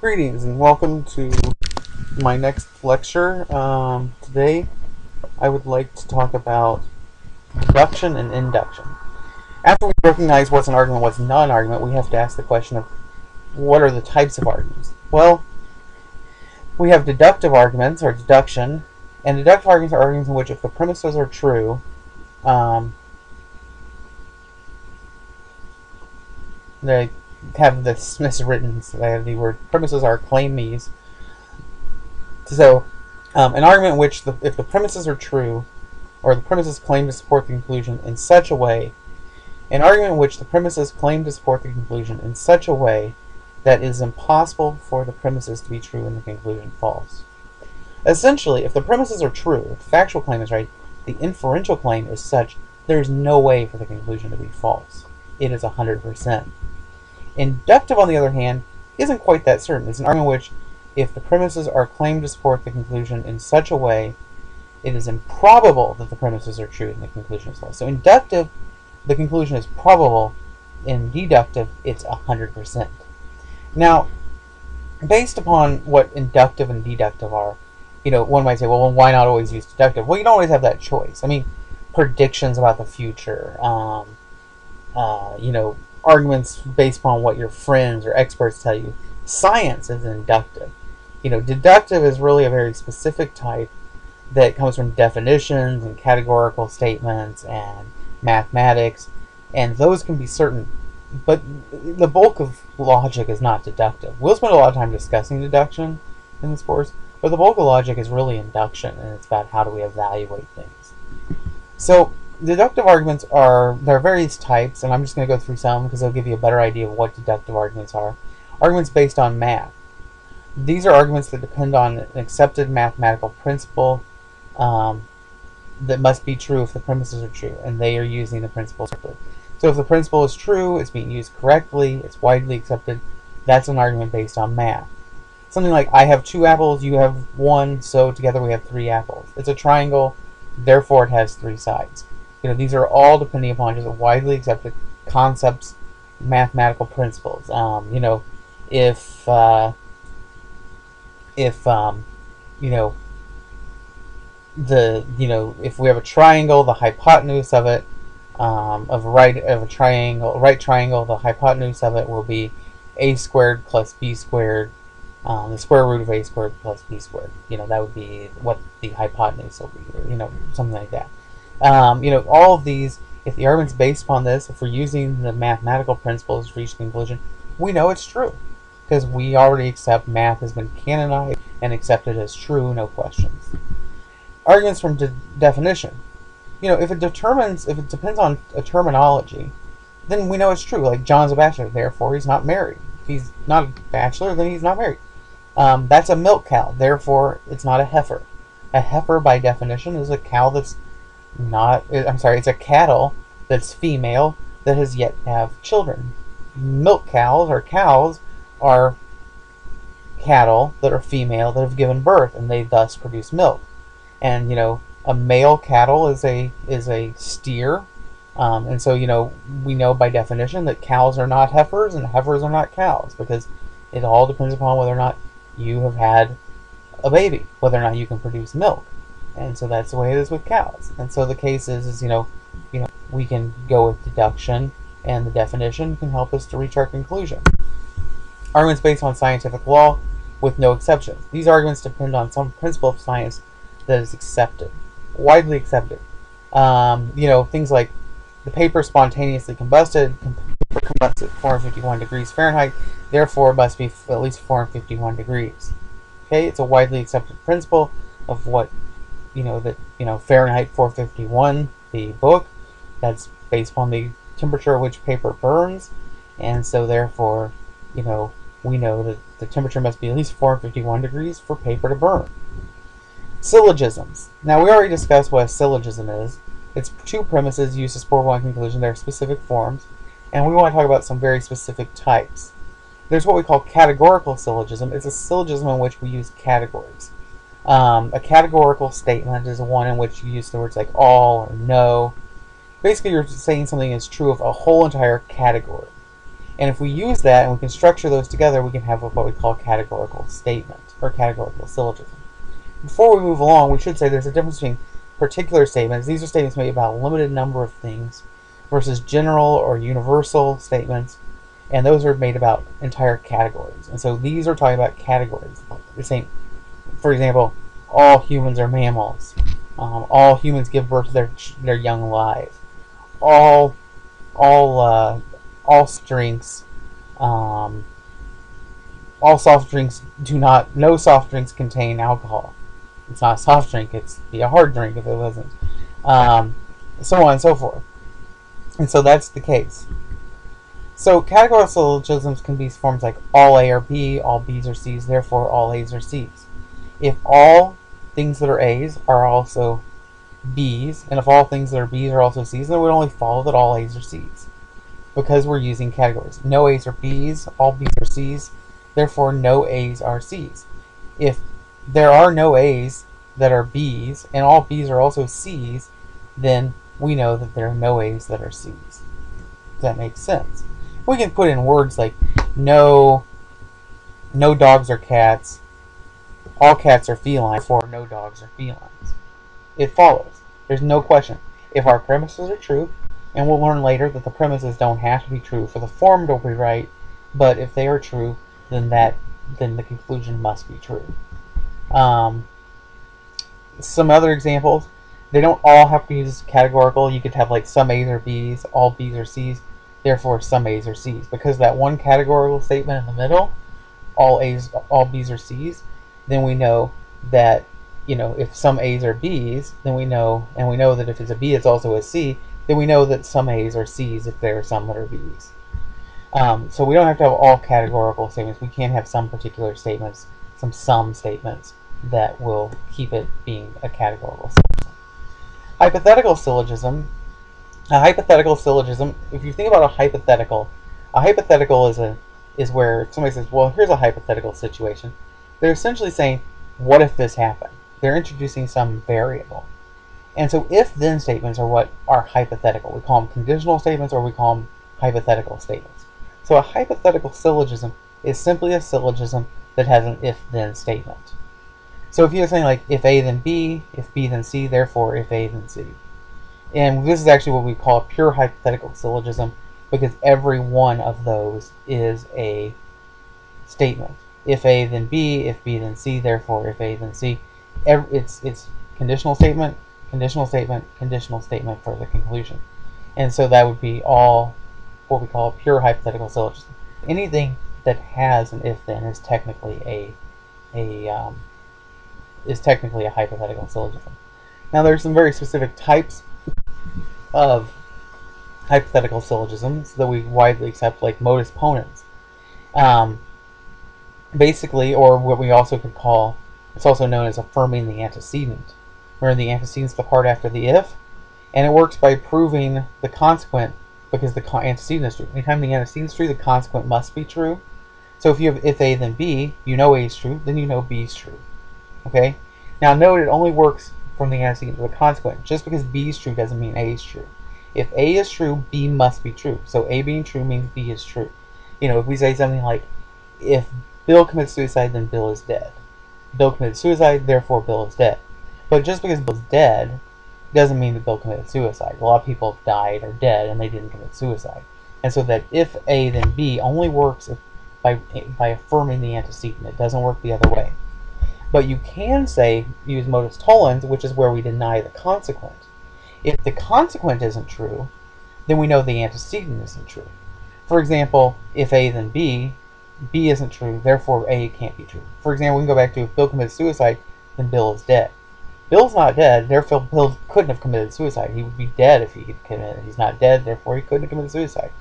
Greetings and welcome to my next lecture. Today I would like to talk about deduction and induction. After we recognize what's an argument and what's not an argument, we have to ask the question of what are the types of arguments? Well, we have deductive arguments, or deduction, and deductive arguments are arguments in which if the premises are true, they have this miswritten, the word premises are claimees. So, an argument in which if the premises are true, or the premises claim to support the conclusion in such a way, an argument in which the premises claim to support the conclusion in such a way that it is impossible for the premises to be true and the conclusion false. Essentially, if the premises are true, if the factual claim is right, the inferential claim is such there is no way for the conclusion to be false. It is 100%. Inductive, on the other hand, isn't quite that certain. It's an argument in which if the premises are claimed to support the conclusion in such a way, it is improbable that the premises are true and the conclusion is false. So inductive, the conclusion is probable. In deductive, it's 100%. Now, based upon what inductive and deductive are, one might say, well, why not always use deductive? Well, you don't always have that choice. I mean, predictions about the future, arguments based upon what your friends or experts tell you. Science is inductive. Deductive is really a very specific type that comes from definitions and categorical statements and mathematics, and those can be certain. But the bulk of logic is not deductive. We'll spend a lot of time discussing deduction in this course, but the bulk of logic is really induction, and it's about how do we evaluate things. So deductive arguments there are various types, and I'm just going to go through some because they'll give you a better idea of what deductive arguments are. Arguments based on math. These are arguments that depend on an accepted mathematical principle that must be true if the premises are true, and they are using the principle correctly. So if the principle is true, it's being used correctly, it's widely accepted, that's an argument based on math. Something like, I have 2 apples, you have 1, so together we have 3 apples. It's a triangle, therefore it has 3 sides. These are all depending upon just widely accepted concepts, mathematical principles. If we have a triangle, the hypotenuse of it, right triangle, the hypotenuse of it will be a squared plus b squared, the square root of a squared plus b squared. That would be what the hypotenuse will be, or something like that. All of these, if the argument's based upon this, if we're using the mathematical principles to reach the conclusion, we know it's true, because we already accept math has been canonized and accepted as true, no questions. Arguments from definition. If it depends on a terminology, then we know it's true. Like, John's a bachelor, therefore he's not married. If he's not a bachelor, then he's not married. That's a milk cow, therefore it's not a heifer. A heifer, by definition, is a cow that's it's a cattle that's female that has yet to have children. Milk cows, or cows, are cattle that are female that have given birth, and they thus produce milk. And a male cattle is a steer, and so we know by definition that cows are not heifers and heifers are not cows, because it all depends upon whether or not you have had a baby, whether or not you can produce milk. And so that's the way it is with cows. And so the case is we can go with deduction, and the definition can help us to reach our conclusion. Arguments based on scientific law with no exceptions. These arguments depend on some principle of science that is accepted, widely accepted. Things like the paper spontaneously combusted, combusts at 451 degrees Fahrenheit, therefore must be at least 451 degrees. Okay, it's a widely accepted principle of what Fahrenheit 451, the book, that's based upon the temperature at which paper burns, and so therefore, we know that the temperature must be at least 451 degrees for paper to burn. Syllogisms. Now, we already discussed what a syllogism is. It's 2 premises used to support one conclusion. There are specific forms, and we want to talk about some very specific types. There's what we call categorical syllogism. It's a syllogism in which we use categories. A categorical statement is one in which you use the words like all or no. Basically, you're saying something is true of a whole entire category. And if we use that and we can structure those together, we can have what we call a categorical statement or categorical syllogism. Before we move along, we should say there's a difference between particular statements. These are statements made about a limited number of things versus general or universal statements, and those are made about entire categories. And so these are talking about categories. They're saying, for example, all humans are mammals. All humans give birth to their young live. All soft drinks, all soft drinks no soft drinks contain alcohol. It's not a soft drink, it's be a hard drink if it wasn't. So on and so forth. And so that's the case. So categorical syllogisms can be forms like all A are B, all B's are C's, therefore all A's are C's. If all things that are A's are also B's, and if all things that are B's are also C's, then it would only follow that all A's are C's, because we're using categories. No A's are B's, all B's are C's, therefore no A's are C's. If there are no A's that are B's, and all B's are also C's, then we know that there are no A's that are C's. Does that make sense? We can put in words like no dogs are cats, all cats are feline, therefore no dogs are felines. It follows. There's no question. If our premises are true, and we'll learn later that the premises don't have to be true for the form to be right, but if they are true, then the conclusion must be true. Some other examples. They don't all have to use categorical. You could have like some A's are B's, all B's are C's, therefore some A's are C's. Because that one categorical statement in the middle, all B's are C's, then we know that, if some A's are B's, then we know that if it's a B, it's also a C, then we know that some A's are C's if there are some that are B's. So we don't have to have all categorical statements. We can have some particular statements, some statements that will keep it being a categorical syllogism. Hypothetical syllogism. A hypothetical syllogism, if you think about a hypothetical is where somebody says, well, here's a hypothetical situation. They're essentially saying, what if this happened? They're introducing some variable. And so if-then statements are what are hypothetical. We call them conditional statements, or we call them hypothetical statements. So a hypothetical syllogism is simply a syllogism that has an if-then statement. So if you're saying like, if A then B, if B then C, therefore if A then C. And this is actually what we call a pure hypothetical syllogism, because every one of those is a statement. If A then B, if B then C, therefore if A then C. It's conditional statement, conditional statement, conditional statement for the conclusion. And so that would be all what we call a pure hypothetical syllogism. Anything that has an if-then is technically a hypothetical syllogism. Now there's some very specific types of hypothetical syllogisms that we widely accept, like modus ponens. Basically, or what we also could call, it's also known as affirming the antecedent, where the antecedent's the part after the if, and it works by proving the consequent, because the antecedent is true. Anytime the antecedent is true, the consequent must be true. So if you have if A then B, you know A is true, then you know B is true. Okay? Now note, it only works from the antecedent to the consequent. Just because B is true doesn't mean A is true. If A is true, B must be true. So A being true means B is true. If we say something like, if Bill commits suicide, then Bill is dead. Bill committed suicide, therefore Bill is dead. But just because Bill's dead doesn't mean that Bill committed suicide. A lot of people have died or dead and they didn't commit suicide. And so that if A then B only works by affirming the antecedent. It doesn't work the other way. But you can use modus tollens, which is where we deny the consequent. If the consequent isn't true, then we know the antecedent isn't true. For example, if A then B, B isn't true, therefore A can't be true. For example, we can go back to, if Bill committed suicide, then Bill is dead. Bill's not dead, therefore Bill couldn't have committed suicide. He would be dead if he had committed it. He's not dead, therefore he couldn't have committed suicide.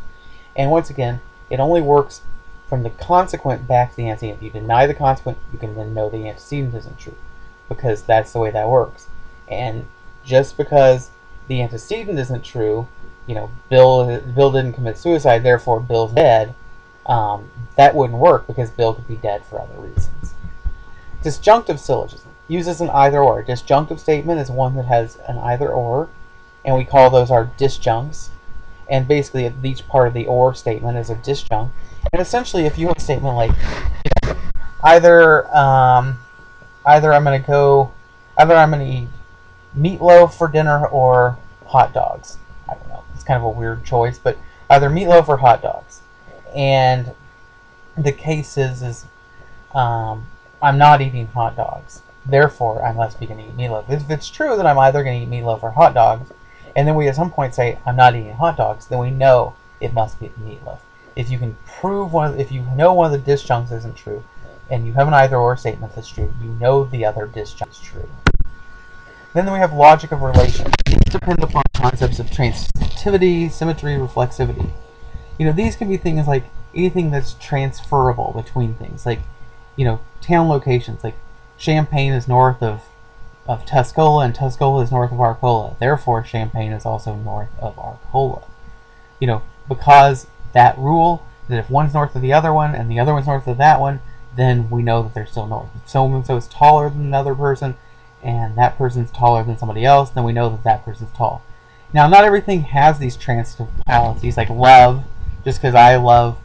And once again, it only works from the consequent back to the antecedent. If you deny the consequent, you can then know the antecedent isn't true, because that's the way that works. And just because the antecedent isn't true, Bill didn't commit suicide, therefore Bill's dead, that wouldn't work, because Bill could be dead for other reasons. Disjunctive syllogism uses an either-or. A disjunctive statement is one that has an either-or, and we call those our disjuncts. and basically each part of the OR statement is a disjunct. And essentially, if you have a statement like, either either I'm going to eat meatloaf for dinner or hot dogs. I don't know. It's kind of a weird choice, but either meatloaf or hot dogs. And the case is I'm not eating hot dogs. Therefore, I must be going to eat meatloaf. If it's true that I'm either going to eat meatloaf or hot dogs, and then we at some point say I'm not eating hot dogs, then we know it must be meatloaf. If you can prove if you know one of the disjuncts isn't true, and you have an either-or statement that's true, you know the other disjunct is true. Then we have logic of relation. These depend upon concepts of transitivity, symmetry, reflexivity. These can be things like anything that's transferable between things, like, town locations, like Champaign is north of Tuscola, and Tuscola is north of Arcola. Therefore, Champaign is also north of Arcola. Because that rule, that if one's north of the other one, and the other one's north of that one, then we know that they're still north. If so-and-so is taller than another person, and that person's taller than somebody else, then we know that that person's tall. Now, not everything has these transitive policies, like love. Just because I love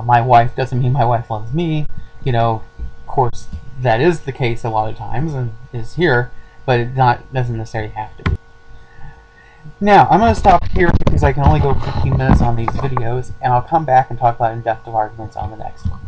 my wife doesn't mean my wife loves me. Of course, that is the case a lot of times and is here, but it doesn't necessarily have to be. Now, I'm going to stop here because I can only go 15 minutes on these videos, and I'll come back and talk about inductive arguments on the next one.